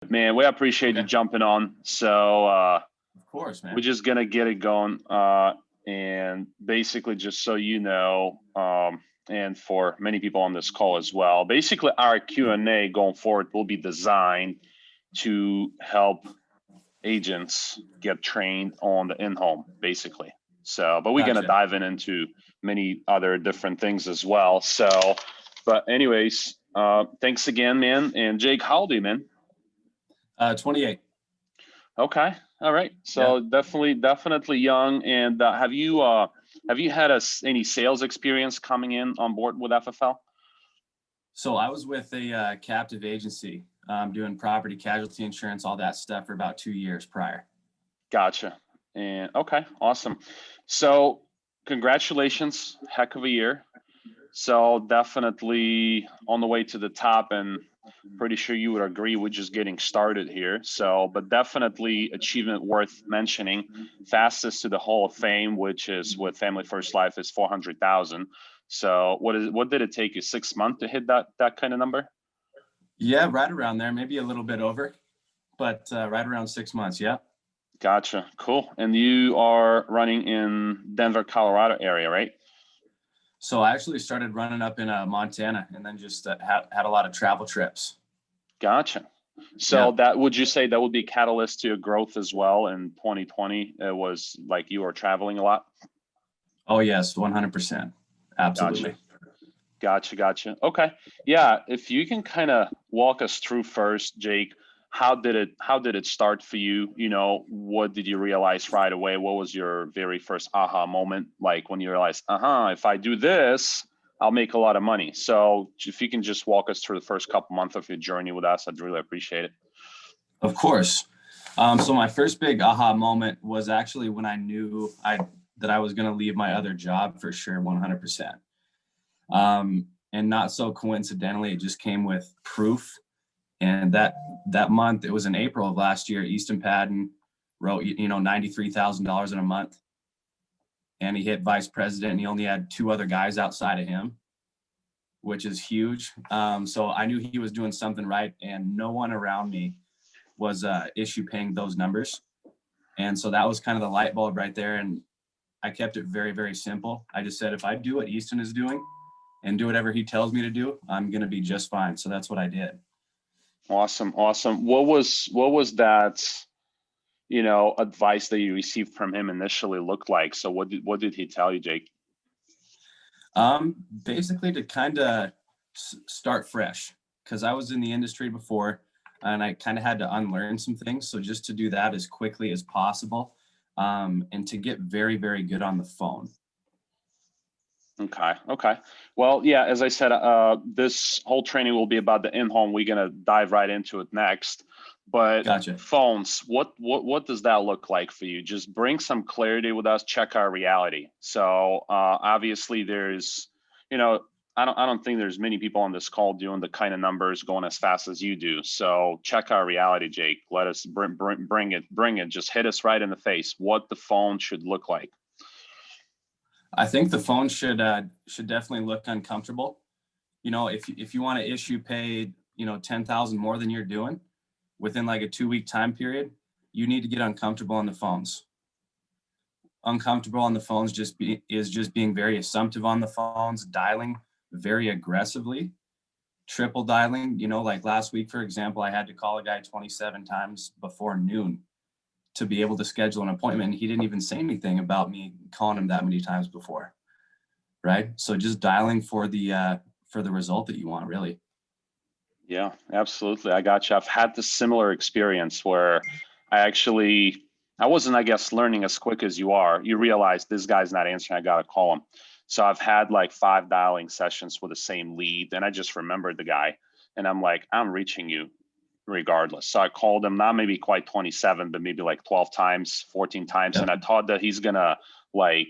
Man, we appreciate you jumping on. So Of course, man. we're just gonna get it going. And basically, just so you know, and for many people on this call as well, basically our Q&A going forward will be designed to help agents get trained on the in-home, basically. So, but we're gonna dive into many other different things as well. So, but anyways, thanks again, man. And Jake, how old are you, man? 28. Okay. All right. So definitely young. And have you had any sales experience coming in on board with FFL? So I was with a captive agency doing property casualty insurance, all that stuff for about 2 years prior. Gotcha. And okay, awesome. So congratulations, heck of a year. So definitely on the way to the top, and pretty sure you would agree we're just getting started here. So, but definitely achievement worth mentioning. Fastest to the Hall of Fame, which is with Family First Life, is 400,000. So what did it take you, 6 months to hit that kind of number? Yeah, right around there, maybe a little bit over, but right around 6 months. Yeah. Gotcha. Cool. And you are running in Denver, Colorado area, right? So I actually started running up in Montana, and then just had a lot of travel trips. Gotcha. So that, would you say that would be a catalyst to your growth as well in 2020? It was like you were traveling a lot? Oh yes, 100%. Absolutely. Gotcha. Okay. Yeah. If you can kind of walk us through first, Jake, how did it start for you? You know, what did you realize right away? What was your very first aha moment? Like when you realized, if I do this, I'll make a lot of money. So if you can just walk us through the first couple months of your journey with us, I'd really appreciate it. Of course. So my first big aha moment was actually when I knew that I was going to leave my other job for sure, 100%. And not so coincidentally, it just came with proof. And that month, it was in April of last year, Easton Padden wrote, $93,000 in a month. And he hit vice president, and he only had 2 other guys outside of him, which is huge. So I knew he was doing something right, and no one around me was issue paying those numbers. And so that was kind of the light bulb right there. And I kept it very, very simple. I just said, if I do what Easton is doing and do whatever he tells me to do, I'm going to be just fine. So that's what I did. Awesome. What was that, advice that you received from him initially look like? So what did he tell you, Jake? Basically to kind of start fresh, because I was in the industry before and I kind of had to unlearn some things. So just to do that as quickly as possible, and to get very, very good on the phone. Okay. Well, yeah, as I said, this whole training will be about the in-home. We're going to dive right into it next. But Gotcha. Phones, what does that look like for you? Just bring some clarity with us, check our reality. So obviously there's, I don't think there's many people on this call doing the kind of numbers going as fast as you do. So check our reality, Jake. Let us bring it. Just hit us right in the face. What the phone should look like. I think the phone should definitely look uncomfortable. If you want to issue pay, 10,000 more than you're doing within like a 2-week time period, you need to get uncomfortable on the phones. Uncomfortable on the phones is just being very assumptive on the phones, dialing very aggressively, triple dialing. Like last week, for example, I had to call a guy 27 times before noon to be able to schedule an appointment. He didn't even say anything about me calling him that many times before. Right. So just dialing for the result that you want, really. Yeah, absolutely. I got you. I've had this similar experience where I wasn't, I guess, learning as quick as you are. You realize this guy's not answering, I got to call him. So I've had like 5 dialing sessions with the same lead, and I just remembered the guy, and I'm like, I'm reaching you regardless. So I called him, not maybe quite 27, but maybe like 12 times, 14 times. And I thought that he's going to like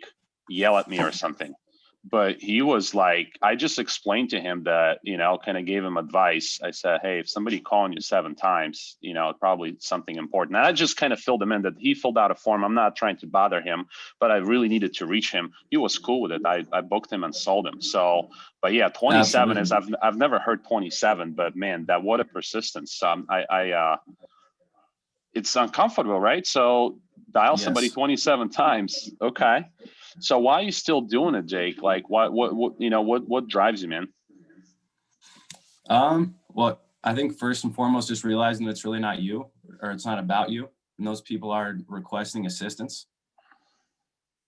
yell at me or something. but he was like, I just explained to him that, kind of gave him advice. I said, hey, if somebody calling you 7 times, probably something important. And I just kind of filled him in that he filled out a form. I'm not trying to bother him, but I really needed to reach him. He was cool with it. I booked him and sold him. So, but yeah, 27 is, I've never heard 27, but man, that what a persistence. It's uncomfortable, right? So dial somebody 27 times. Okay. So why are you still doing it, Jake? Like what drives you, man? Well, I think first and foremost, just realizing that it's really not you, or it's not about you. And those people are requesting assistance.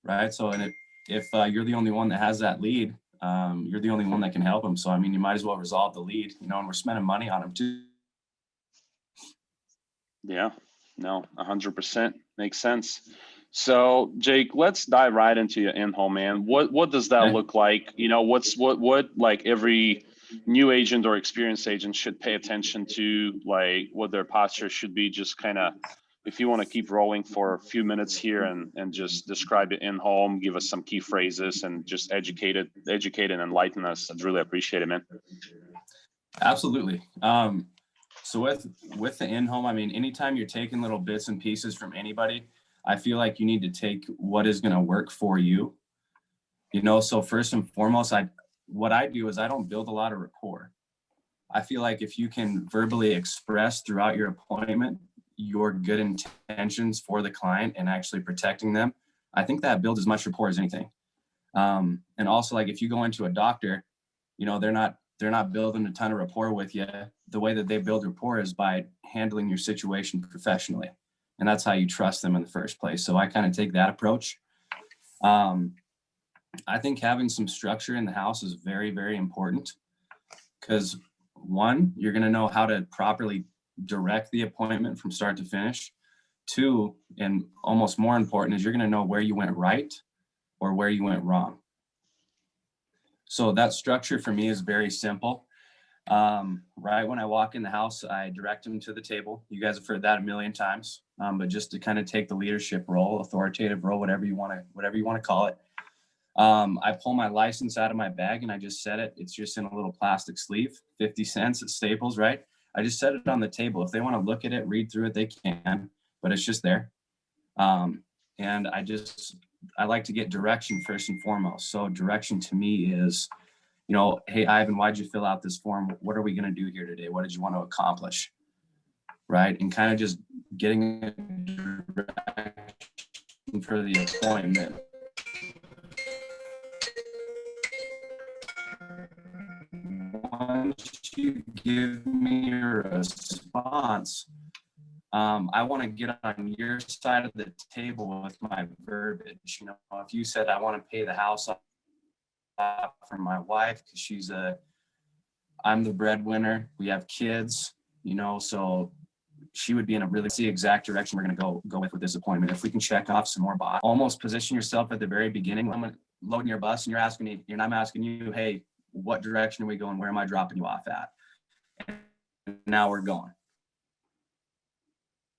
Right. So, and if you're the only one that has that lead, you're the only one that can help them. So, I mean, you might as well resolve the lead, and we're spending money on them too. Yeah, no, 100% makes sense. So Jake, let's dive right into your in-home, man. What does that look like? What like every new agent or experienced agent should pay attention to, like what their posture should be, just kind of, if you want to keep rolling for a few minutes here and just describe it in home, give us some key phrases and just educate and enlighten us. I'd really appreciate it, man. Absolutely. So with the in-home, I mean, anytime you're taking little bits and pieces from anybody, I feel like you need to take what is going to work for you. So first and foremost, what I do is I don't build a lot of rapport. I feel like if you can verbally express throughout your appointment your good intentions for the client and actually protecting them, I think that builds as much rapport as anything. And also, like if you go into a doctor, they're not building a ton of rapport with you. The way that they build rapport is by handling your situation professionally. And that's how you trust them in the first place. So I kind of take that approach. I think having some structure in the house is very, very important because one, you're going to know how to properly direct the appointment from start to finish. Two, and almost more important, is you're going to know where you went right or where you went wrong. So that structure for me is very simple. Right when I walk in the house, I direct them to the table. You guys have heard that a million times, but just to kind of take the leadership role, authoritative role, whatever you want to call it. I pull my license out of my bag and I just set it. It's just in a little plastic sleeve, 50 cents at Staples, right? I just set it on the table. If they want to look at it, read through it, they can, but it's just there. And I like to get direction first and foremost. So direction to me is, hey, Ivan, why'd you fill out this form? What are we going to do here today? What did you want to accomplish? Right. And kind of just getting a direction for the appointment. Once you give me your response, I want to get on your side of the table with my verbiage. If you said I want to pay the house off for my wife because I'm the breadwinner, we have kids, so she would be in a really the exact direction we're going to go with this appointment. If we can check off some more boxes, almost position yourself at the very beginning. I'm loading your bus and you're asking me, and I'm asking you, hey, what direction are we going? Where am I dropping you off at? And now we're going.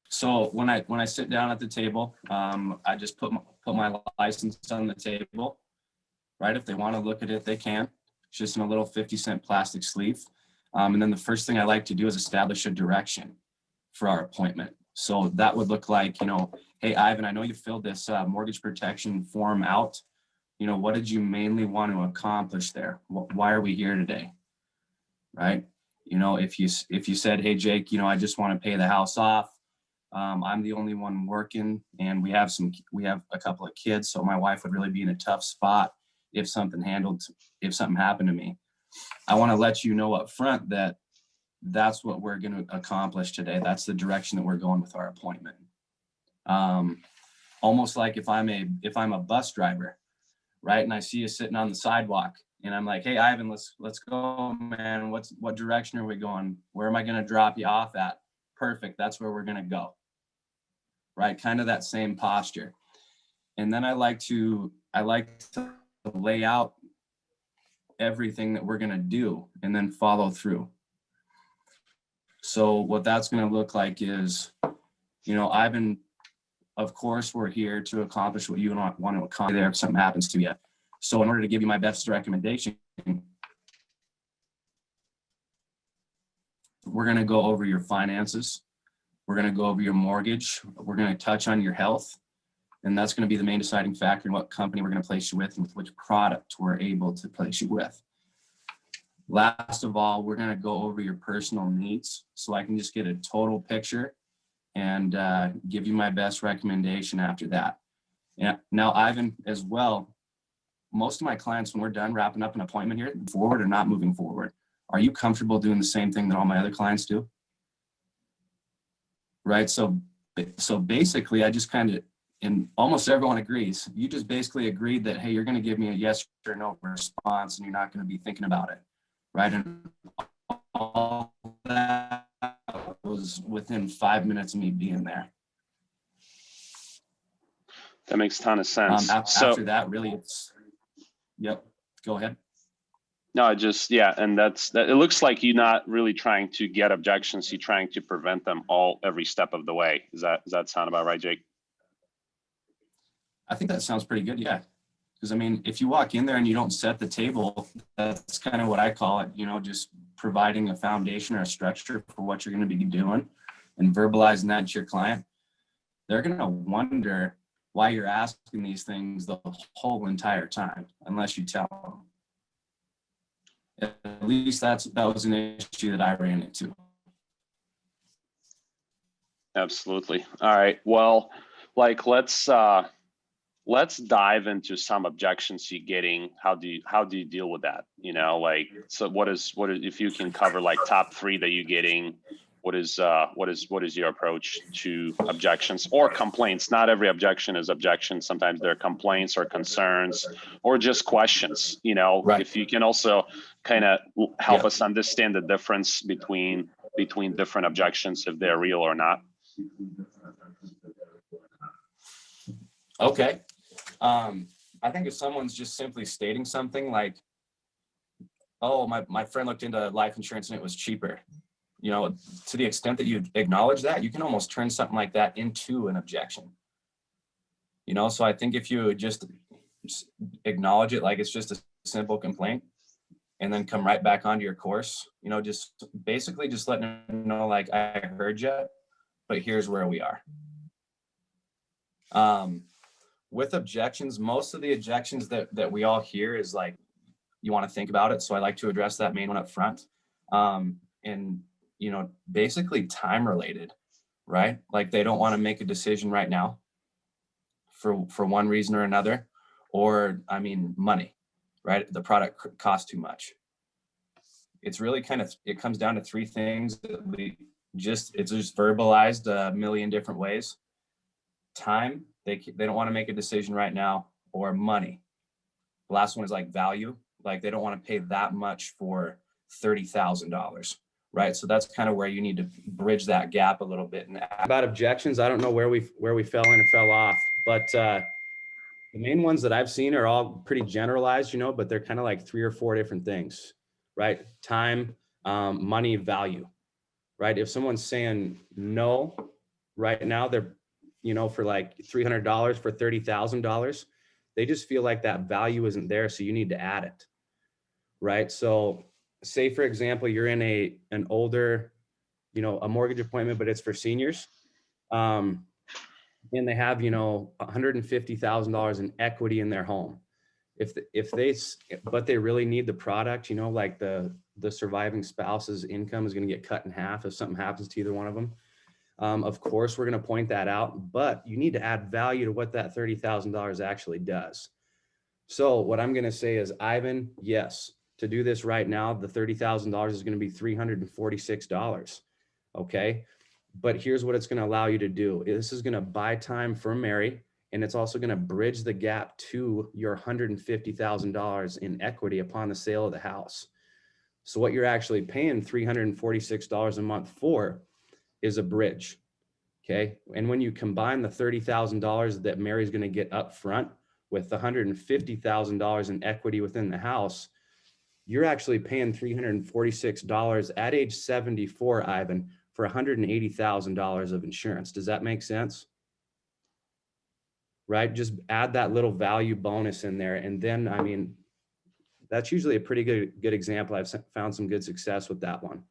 So when I sit down at the table, I just put my license on the table, right? If they want to look at it, they can. It's just in a little 50-cent plastic sleeve. And then the first thing I like to do is establish a direction for our appointment. So that would look like, hey, Ivan, I know you filled this mortgage protection form out. What did you mainly want to accomplish there? Why are we here today? Right? If you said, hey, Jake, I just want to pay the house off. I'm the only one working and we have a couple of kids. So my wife would really be in a tough spot if something happened to me. I want to let you know up front that that's what we're going to accomplish today. That's the direction that we're going with our appointment. Almost like if I'm a bus driver, right? And I see you sitting on the sidewalk and I'm like, hey, Ivan, let's go, man. What direction are we going? Where am I going to drop you off at? Perfect. That's where we're going to go. Right. Kind of that same posture. And then I like to lay out everything that we're going to do and then follow through. So what that's going to look like is, Ivan, of course, we're here to accomplish what you want to accomplish there if something happens to you. So in order to give you my best recommendation, we're going to go over your finances. We're going to go over your mortgage. We're going to touch on your health. And that's going to be the main deciding factor in what company we're going to place you with and with which product we're able to place you with. Last of all, we're going to go over your personal needs so I can just get a total picture and give you my best recommendation after that. Yeah. Now, Ivan, as well, most of my clients, when we're done wrapping up an appointment here, forward or not moving forward, are you comfortable doing the same thing that all my other clients do? Right. So basically, I just kind of, and almost everyone agrees, you just basically agreed that, hey, you're going to give me a yes or no response and you're not going to be thinking about it. Right. And all that was within 5 minutes of me being there. That makes a ton of sense. After that, really, it's, yep, go ahead. No, yeah, and that. It looks like you're not really trying to get objections. You're trying to prevent them every step of the way. Does that sound about right, Jake? I think that sounds pretty good, yeah. Because I mean, if you walk in there and you don't set the table, that's kind of what I call it, just providing a foundation or a structure for what you're going to be doing and verbalizing that to your client. They're going to wonder why you're asking these things the whole entire time, unless you tell them. At least that was an issue that I ran into. Absolutely. All right. Well, let's dive into some objections you're getting. How do you deal with that? So what is if you can cover like top 3 that you're getting? What is your approach to objections or complaints? Not every objection is objection. Sometimes there are complaints or concerns or just questions. Right. If you can also kind of help us understand the difference between different objections, if they're real or not. Okay. I think if someone's just simply stating something like, oh, my friend looked into life insurance and it was cheaper. To the extent that you acknowledge that, you can almost turn something like that into an objection. So I think if you just acknowledge it like it's just a simple complaint and then come right back onto your course, just basically just letting them know, like, I heard you, but here's where we are. With objections, most of the objections that we all hear is like, you want to think about it. So I like to address that main one up front. And basically time related, right? Like they don't want to make a decision right now for one reason or another, or money, right? The product costs too much. It's really it comes down to 3 things that it's just verbalized a million different ways. Time, they don't want to make a decision right now, or money. The last one is like value, like they don't want to pay that much for $30,000. Right. So that's kind of where you need to bridge that gap a little bit. And about objections, I don't know where we fell in or fell off, but the main ones that I've seen are all pretty generalized, but they're kind of like 3 or 4 different things, right? Time, money, value, right? If someone's saying no right now, they're, for like $300 for $30,000, they just feel like that value isn't there. So you need to add it, right? So say, for example, you're in an older, a mortgage appointment, but it's for seniors. And they have, $150,000 in equity in their home. But they really need the product, like the surviving spouse's income is going to get cut in half if something happens to either one of them. Of course, we're going to point that out, but you need to add value to what that $30,000 actually does. So what I'm going to say is, Ivan, yes, to do this right now, the $30,000 is going to be $346. Okay. But here's what it's going to allow you to do. This is going to buy time for Mary, and it's also going to bridge the gap to your $150,000 in equity upon the sale of the house. So what you're actually paying $346 a month for is a bridge. Okay. And when you combine the $30,000 that Mary's going to get up front with the $150,000 in equity within the house, you're actually paying $346 at age 74, Ivan, for $180,000 of insurance. Does that make sense? right? Just add that little value bonus in there. And then, I mean, that's usually a pretty good example. I've found some good success with that one.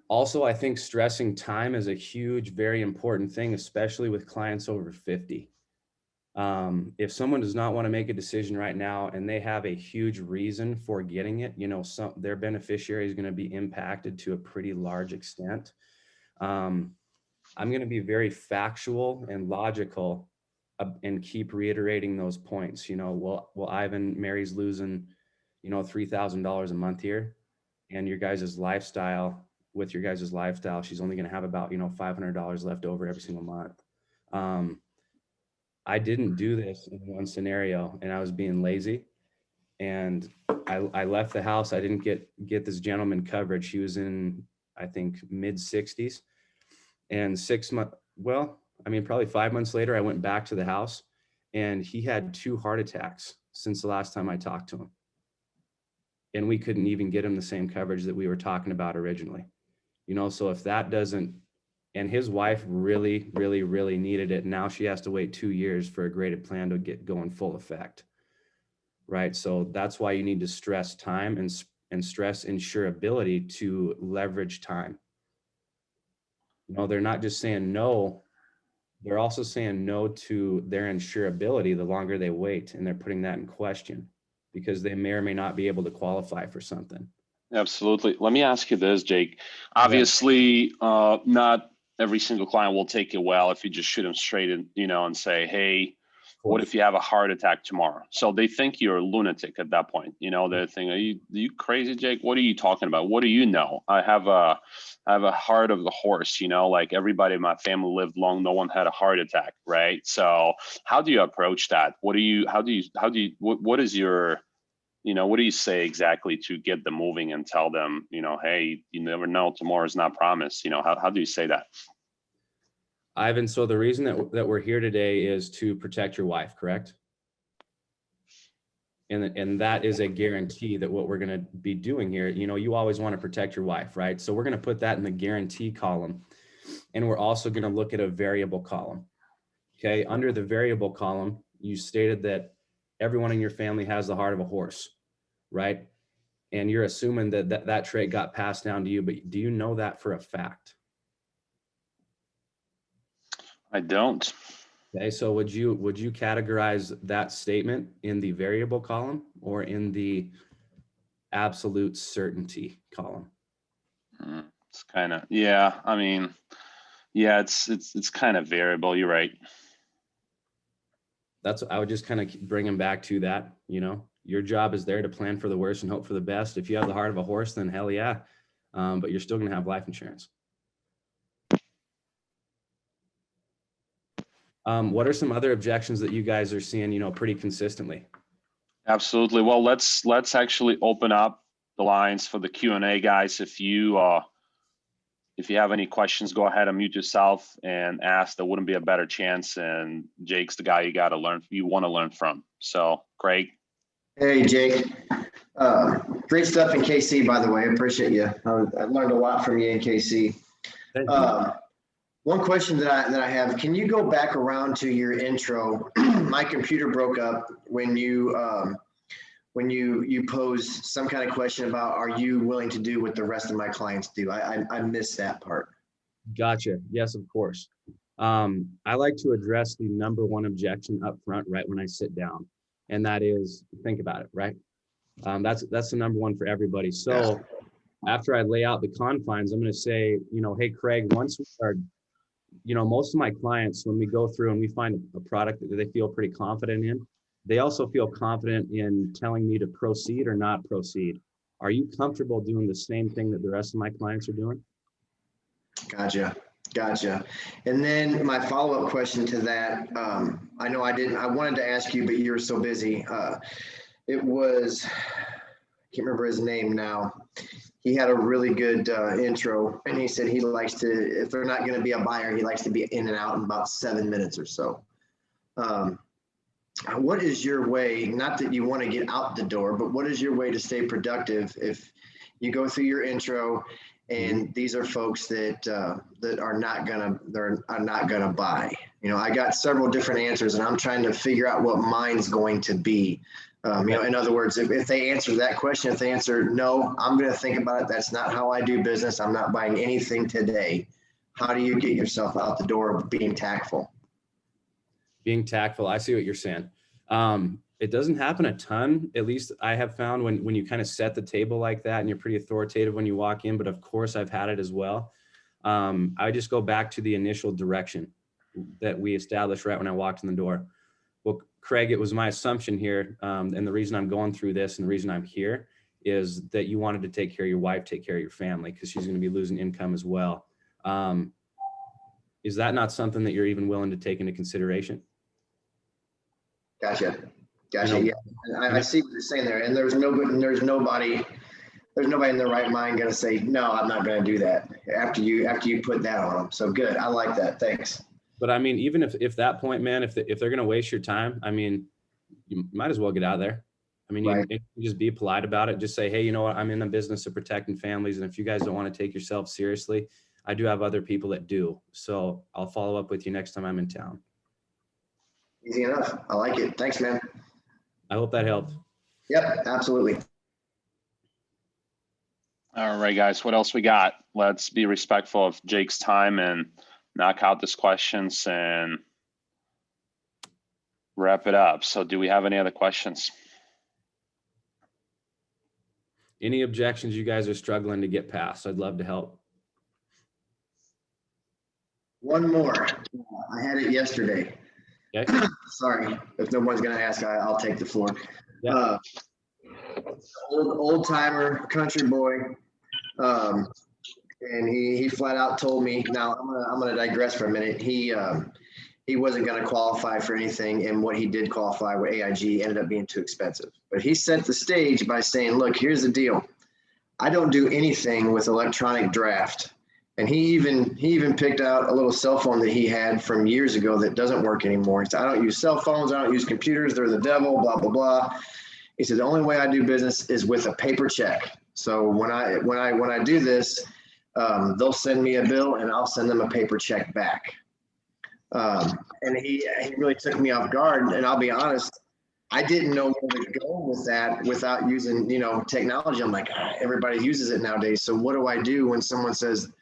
Also, I think stressing time is a huge, very important thing, especially with clients over 50. If someone does not want to make a decision right now and they have a huge reason for getting it, you know, their beneficiary is going to be impacted to a pretty large extent. I'm going to be very factual and logical and keep reiterating those points. You know, well, Ivan, Mary's losing, you know, $3,000 a month here, and your guys' lifestyle, with your guys' lifestyle, she's only going to have about, you know, $500 left over every single month. I didn't do this in one scenario, and I was being lazy, and I left the house. I didn't get this gentleman coverage. He was in, I think, mid 60s, and probably 5 months later, I went back to the house, and he had 2 heart attacks since the last time I talked to him. And we couldn't even get him the same coverage that we were talking about originally. You know, so if that doesn't, and his wife really, really, really needed it. Now she has to wait 2 years for a graded plan to get going full effect. Right. So that's why you need to stress time and stress insurability to leverage time. You know, they're not just saying no, they're also saying no to their insurability the longer they wait, and they're putting that in question because they may or may not be able to qualify for something. Absolutely. Let me ask you this, Jake. Obviously, not every single client will take it well if you just shoot them straight in, you know, and say, hey, what if you have a heart attack tomorrow? So they think you're a lunatic at that point. You know, they're thinking, are you crazy, Jake? What are you talking about? What do you know? I have a heart of the horse, you know, like everybody in my family lived long. No one had a heart attack, right? So how do you approach that? What is your, you know, what do you say exactly to get them moving and tell them, you know, hey, you never know, tomorrow's not promised. You know, how do you say that? Ivan, so the reason that we're here today is to protect your wife, correct? And that is a guarantee that what we're going to be doing here, you know, you always want to protect your wife, right? So we're going to put that in the guarantee column. And we're also going to look at a variable column. Okay. Under the variable column, you stated that everyone in your family has the heart of a horse, right? And you're assuming that trait got passed down to you, but do you know that for a fact? I don't. Okay, so would you categorize that statement in the variable column or in the absolute certainty column? It's kind of, yeah. I mean, yeah, it's kind of variable. You're right. I would just kind of bring them back to that. You know, your job is there to plan for the worst and hope for the best. If you have the heart of a horse, then hell yeah. But you're still going to have life insurance. What are some other objections that you guys are seeing, you know, pretty consistently? Absolutely. Well, let's actually open up the lines for the Q&A, guys. If you have any questions, go ahead and mute yourself and ask. There wouldn't be a better chance. And Jake's the guy you want to learn from. So, Craig. Hey, Jake. Great stuff in KC, by the way. I appreciate you. I learned a lot from you in KC. Thank you. One question that I have, can you go back around to your intro? My computer broke up when you posed some kind of question about, are you willing to do what the rest of my clients do? I missed that part. Gotcha. Yes, of course. I like to address the number one objection up front right when I sit down, and that is, think about it, right? That's the number one for everybody. So after I lay out the confines, I'm going to say, you know, hey, Craig, once we start, you know, most of my clients, when we go through and we find a product that they feel pretty confident in, they also feel confident in telling me to proceed or not proceed. Are you comfortable doing the same thing that the rest of my clients are doing? Gotcha. And then my follow-up question to that, I wanted to ask you, but you were so busy. It was, I can't remember his name now. He had a really good intro, and he said he likes to, if they're not going to be a buyer, he likes to be in and out in about 7 minutes or so. What is your way, not that you want to get out the door, but what is your way to stay productive if you go through your intro and these are folks that are not gonna buy? I got several different answers and I'm trying to figure out what mine's going to be. In other words, if they answer that question, if they answer, no, I'm going to think about it. That's not how I do business. I'm not buying anything today. How do you get yourself out the door being tactful? Being tactful. I see what you're saying. It doesn't happen a ton. At least I have found when you kind of set the table like that and you're pretty authoritative when you walk in, but of course I've had it as well. I just go back to the initial direction that we established right when I walked in the door. Well, Craig, it was my assumption here, and the reason I'm going through this and the reason I'm here is that you wanted to take care of your wife, take care of your family, because she's going to be losing income as well. Is that not something that you're even willing to take into consideration? Gotcha. Yeah, I see what you're saying there. And there's nobody in their right mind going to say, no, I'm not going to do that after you put that on them. So good. I like that. Thanks. But I mean, even if that point, man, if they're going to waste your time, I mean, you might as well get out of there. I mean, Right. you just be polite about it. Just say, hey, you know what? I'm in the business of protecting families. And if you guys don't want to take yourself seriously, I do have other people that do. So I'll follow up with you next time I'm in town. Easy enough. I like it. Thanks, man. I hope that helped. Yep, absolutely. All right, guys, what else we got? Let's be respectful of Jake's time and knock out these questions and wrap it up. So do we have any other questions? Any objections you guys are struggling to get past? I'd love to help. One more. I had it yesterday. Okay. Sorry, if no one's going to ask, I'll take the floor. Yeah. Old timer, country boy. And he flat out told me, now I'm gonna digress for a minute. He wasn't gonna qualify for anything, and what he did qualify with AIG ended up being too expensive. But he set the stage by saying, look, here's the deal. I don't do anything with electronic draft. And he even picked out a little cell phone that he had from years ago that doesn't work anymore. He said, I don't use cell phones, I don't use computers, they're the devil, blah, blah, blah. He said, the only way I do business is with a paper check. So when I do this, they'll send me a bill and I'll send them a paper check back. And he really took me off guard. And I'll be honest, I didn't know where to go with that without using, technology. I'm like, everybody uses it nowadays. So what do I do when someone says,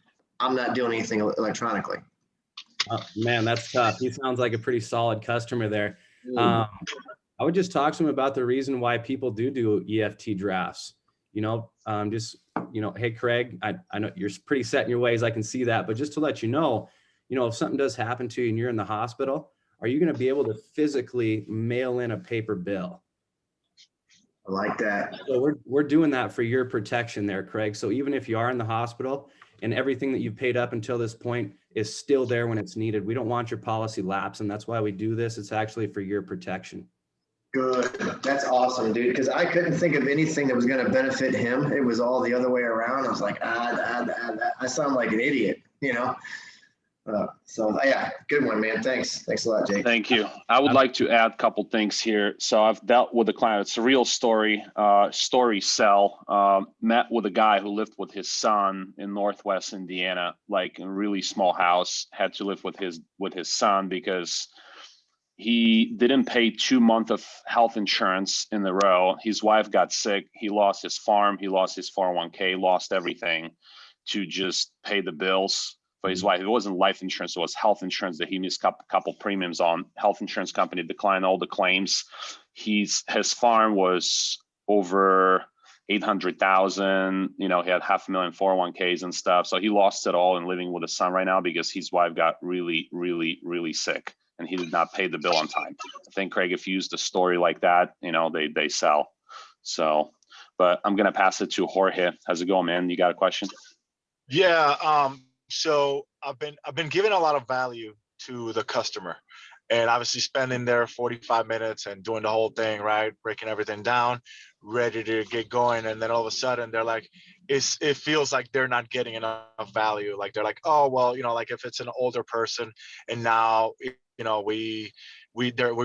I'm not doing anything electronically? Man, that's tough. He sounds like a pretty solid customer there. I would just talk to him about the reason why people do EFT drafts. Hey, Craig, I know you're pretty set in your ways. I can see that. But just to let you know, if something does happen to you and you're in the hospital, are you going to be able to physically mail in a paper bill? I like that. So we're doing that for your protection there, Craig. So even if you are in the hospital and everything that you've paid up until this point is still there when it's needed, we don't want your policy lapse. And that's why we do this. It's actually for your protection. Good. That's awesome, dude. Because I couldn't think of anything that was going to benefit him. It was all the other way around. I was like, I sound like an idiot, So yeah, good one, man. Thanks a lot, Jake. Thank you. I would like to add a couple things here. So I've dealt with a client. It's a real story, met with a guy who lived with his son in Northwest Indiana, like in a really small house, had to live with his son because he didn't pay 2 months of health insurance in a row. His wife got sick. He lost his farm. He lost his 401k, lost everything to just pay the bills for his wife. It wasn't life insurance. It was health insurance that he missed a couple premiums on. Health insurance company declined all the claims. His farm was over 800,000. He had 500,000 401ks and stuff. So he lost it all and living with his son right now because his wife got really, really, really sick. And he did not pay the bill on time. I think, Craig, if you use the story like that, they sell. So, but I'm gonna pass it to Jorge. How's it going, man? You got a question? Yeah. So I've been giving a lot of value to the customer, and obviously spending there 45 minutes and doing the whole thing, right? Breaking everything down, ready to get going, and then all of a sudden they're like, it feels like they're not getting enough value. Like they're like, oh well, like if it's an older person, and now we're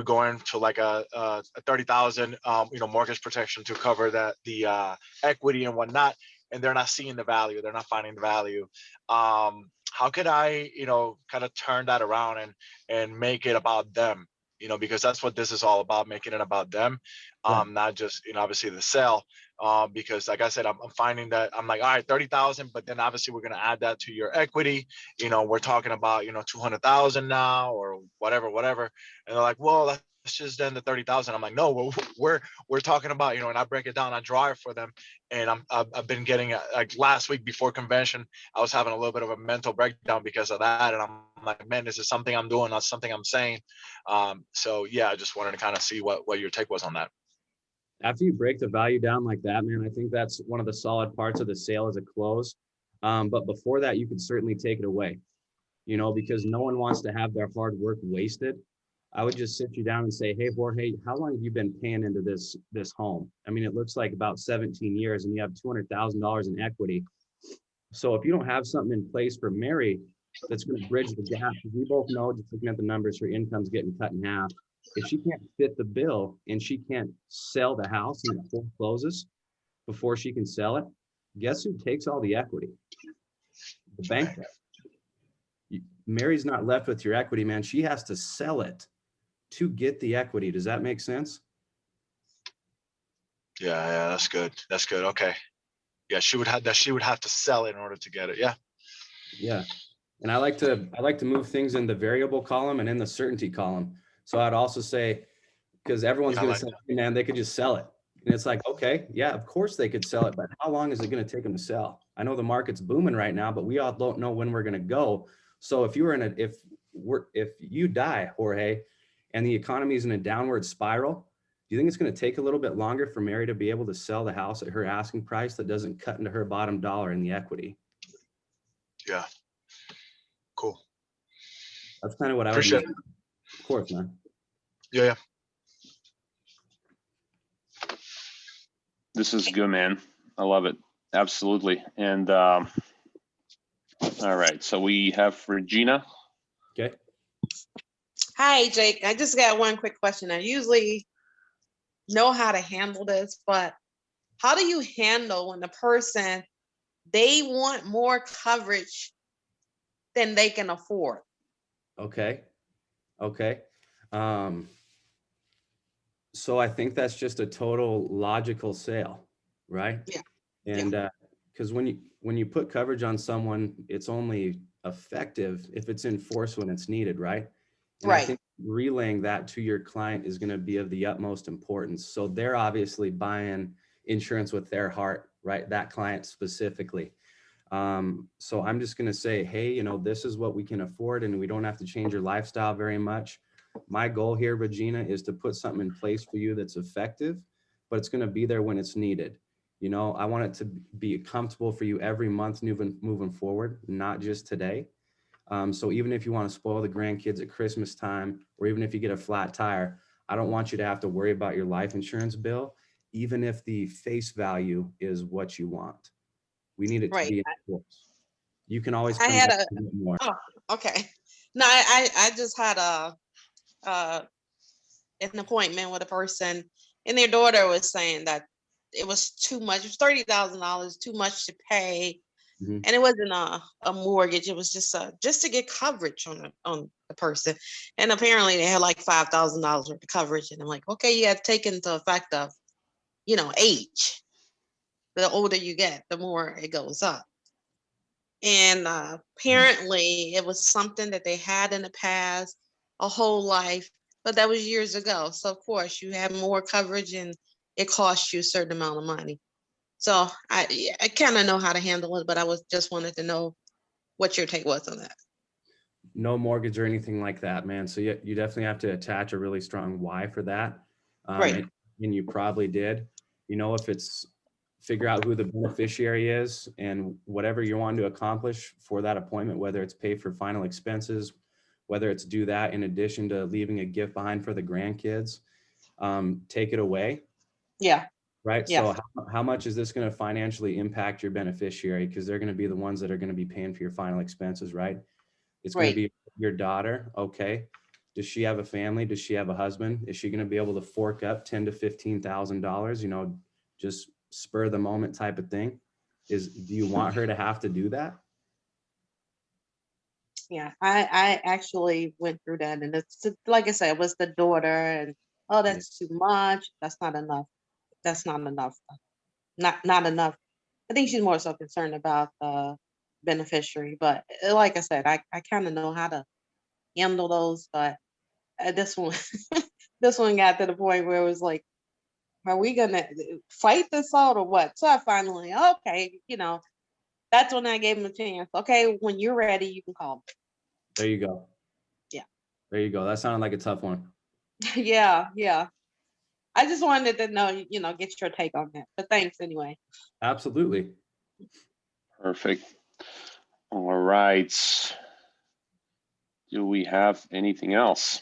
going to like a 30,000 mortgage protection to cover the equity and whatnot, and they're not seeing the value. They're not finding the value. how could I, kind of turn that around and make it about them, because that's what this is all about, making it about them, Right. not just, obviously the sale. Because like I said, I'm finding that I'm like, all right, 30,000, but then obviously we're going to add that to your equity. We're talking about, 200,000 now or whatever. And they're like, well, that's just then the 30,000. I'm like, no, we're talking about, and I break it down, I draw it for them. And I've been getting, like last week before convention, I was having a little bit of a mental breakdown because of that. And I'm like, man, this is something I'm doing, not something I'm saying. So yeah, I just wanted to kind of see what your take was on that. After you break the value down like that, man, I think that's one of the solid parts of the sale as a close. But before that, you can certainly take it away, because no one wants to have their hard work wasted. I would just sit you down and say, hey, Jorge, how long have you been paying into this home? I mean, it looks like about 17 years and you have $200,000 in equity. So if you don't have something in place for Mary that's going to bridge the gap, because we both know, just looking at the numbers, her income's getting cut in half. If she can't fit the bill and she can't sell the house and it forecloses before she can sell it, guess who takes all the equity? The bank does. Mary's not left with your equity, man. She has to sell it to get the equity. Does that make sense? Yeah, that's good. That's good. Okay. Yeah, she would have to sell it in order to get it. Yeah. Yeah. And I like to move things in the variable column and in the certainty column. So I'd also say, because everyone's going to say, hey, man, they could just sell it. And it's like, okay, yeah, of course they could sell it, but how long is it going to take them to sell? I know the market's booming right now, but we all don't know when we're going to go. So if you die, Jorge, and the economy is in a downward spiral, do you think it's going to take a little bit longer for Mary to be able to sell the house at her asking price that doesn't cut into her bottom dollar in the equity? Yeah. Cool. That's kind of what I would Appreciate do. it. Of course, man. Yeah. This is good, man. I love it. Absolutely. And all right, so we have Regina. Okay. Hi, Jake. I just got one quick question. I usually know how to handle this, but how do you handle when the person, they want more coverage than they can afford? Okay. So I think that's just a total logical sale, right? Yeah. And because when you put coverage on someone, it's only effective if it's in force when it's needed, right? And I Right. think relaying that to your client is going to be of the utmost importance. So they're obviously buying insurance with their heart, right? That client specifically. So I'm just going to say, hey, this is what we can afford and we don't have to change your lifestyle very much. My goal here, Regina, is to put something in place for you that's effective, but it's going to be there when it's needed. I want it to be comfortable for you every month moving forward, not just today. So even if you want to spoil the grandkids at Christmas time, or even if you get a flat tire, I don't want you to have to worry about your life insurance bill, even if the face value is what you want. We need it to Right. be in force. You can always I come had back and get more. Oh, okay. No, I just had an appointment with a person, and their daughter was saying that it was too much. It was $30,000 too much to pay, Mhm. and it wasn't a mortgage. It was just to get coverage on the person, and apparently they had like $5,000 worth of coverage. And I'm like, okay, you have to take into effect of age. The older you get, the more it goes up. And apparently it was something that they had in the past, a whole life, but that was years ago. So of course you have more coverage and it costs you a certain amount of money. So I kind of know how to handle it, but I just wanted to know what your take was on that. No mortgage or anything like that, man. So you definitely have to attach a really strong why for that. Right. And you probably did. If it's figure out who the beneficiary is and whatever you want to accomplish for that appointment, whether it's pay for final expenses, whether it's do that in addition to leaving a gift behind for the grandkids, take it away. Yeah. Right. Yeah. So how much is this going to financially impact your beneficiary? Because they're going to be the ones that are going to be paying for your final expenses, right? It's going to be your daughter. Okay. Does she have a family? Does she have a husband? Is she going to be able to fork up $10,000 to $15,000, just spur the moment type of thing? Do you want her to have to do that? Yeah, I actually went through that, and it's like I said, it was the daughter, and oh, that's too much. That's not enough. That's not enough. Not enough. I think she's more so concerned about the beneficiary, but like I said, I kind of know how to handle those, but this one, this one got to the point where it was like, are we gonna fight this out or what? So I finally, okay, that's when I gave him a chance. Okay, when you're ready, you can call me. There you go. Yeah. There you go. That sounded like a tough one. Yeah, yeah. I just wanted to know, get your take on that. But thanks anyway. Absolutely. Perfect. All right. Do we have anything else?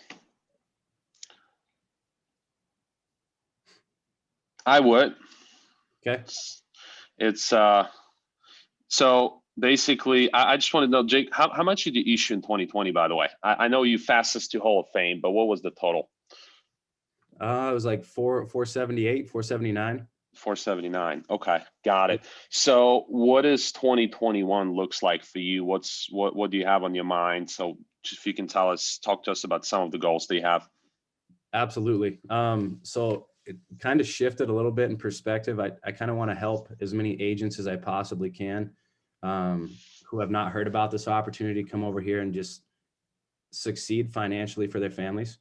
I would. Okay. It's so basically I just want to know, Jake, how much did you issue in 2020, by the way? I know you fastest to Hall of Fame, but what was the total? It was like 478, 479. 479. Okay, got it. So what is 2021 looks like for you? What do you have on your mind? So just if you can talk to us about some of the goals that you have. Absolutely. So it kind of shifted a little bit in perspective. I kind of want to help as many agents as I possibly can, who have not heard about this opportunity, come over here and just succeed financially for their families.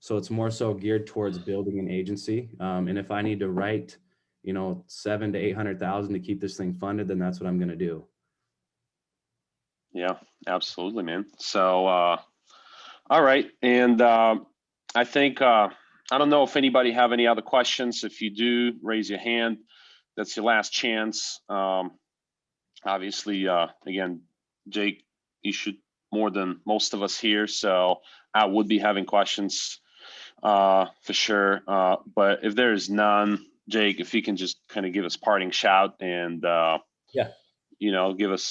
So it's more so geared towards building an agency. And if I need to write, $700,000 to $800,000 to keep this thing funded, then that's what I'm going to do. Yeah, absolutely, man. So, all right. And I think, I don't know if anybody have any other questions. If you do, raise your hand. That's your last chance. Obviously, again, Jake, you should more than most of us here. So I would be having questions for sure. But if there is none, Jake, if you can just kind of give us parting shout and, give us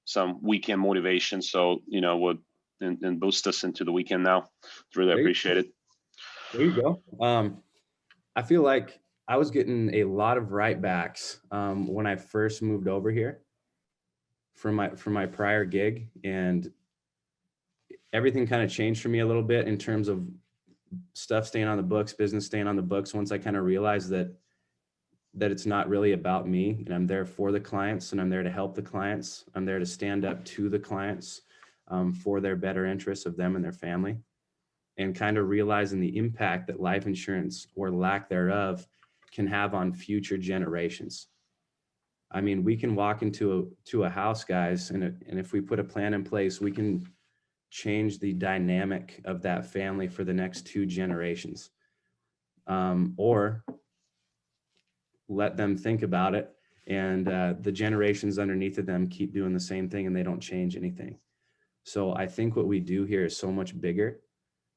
some weekend motivation. So, would and boost us into the weekend now. Really appreciate it. There you go. I feel like I was getting a lot of write-backs when I first moved over here from my prior gig, and everything kind of changed for me a little bit in terms of stuff staying on the books, business staying on the books. Once I kind of realized that it's not really about me, and I'm there for the clients, and I'm there to help the clients. I'm there to stand up to the clients for their better interests of them and their family, and kind of realizing the impact that life insurance or lack thereof can have on future generations. I mean, we can walk into a house, guys, and if we put a plan in place, we can change the dynamic of that family for the next 2 generations. Or let them think about it, and the generations underneath of them keep doing the same thing, and they don't change anything. So I think what we do here is so much bigger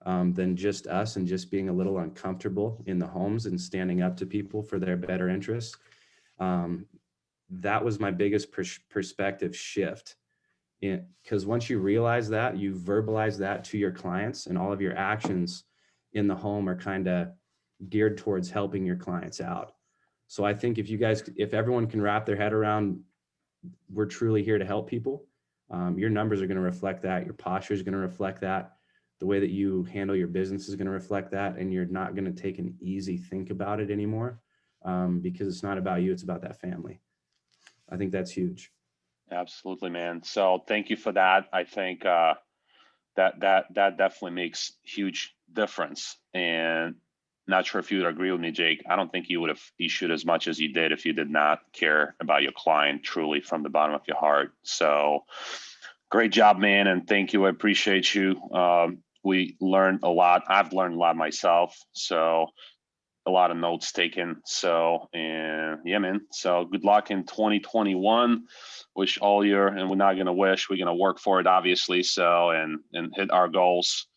than just us and just being a little uncomfortable in the homes and standing up to people for their better interests. That was my biggest perspective shift. Because once you realize that, you verbalize that to your clients, and all of your actions in the home are kind of geared towards helping your clients out. So I think if everyone can wrap their head around, we're truly here to help people, your numbers are going to reflect that. Your posture is going to reflect that. The way that you handle your business is going to reflect that. And you're not going to take an easy think about it anymore, because it's not about you. It's about that family. I think that's huge. Absolutely, man. So thank you for that. I think that definitely makes huge difference. And not sure if you would agree with me, Jake. I don't think you would have issued as much as you did if you did not care about your client truly from the bottom of your heart. So great job, man. And thank you. I appreciate you. We learned a lot. I've learned a lot myself. So a lot of notes taken. So, and yeah, man. So good luck in 2021. Wish all and we're not going to wish, we're going to work for it, obviously. So, and hit our goals.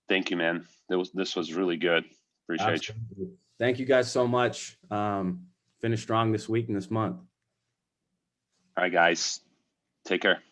Thank you, man. This was really good. Appreciate you. Thank you guys so much. Finish strong this week and this month. All right, guys. Take care.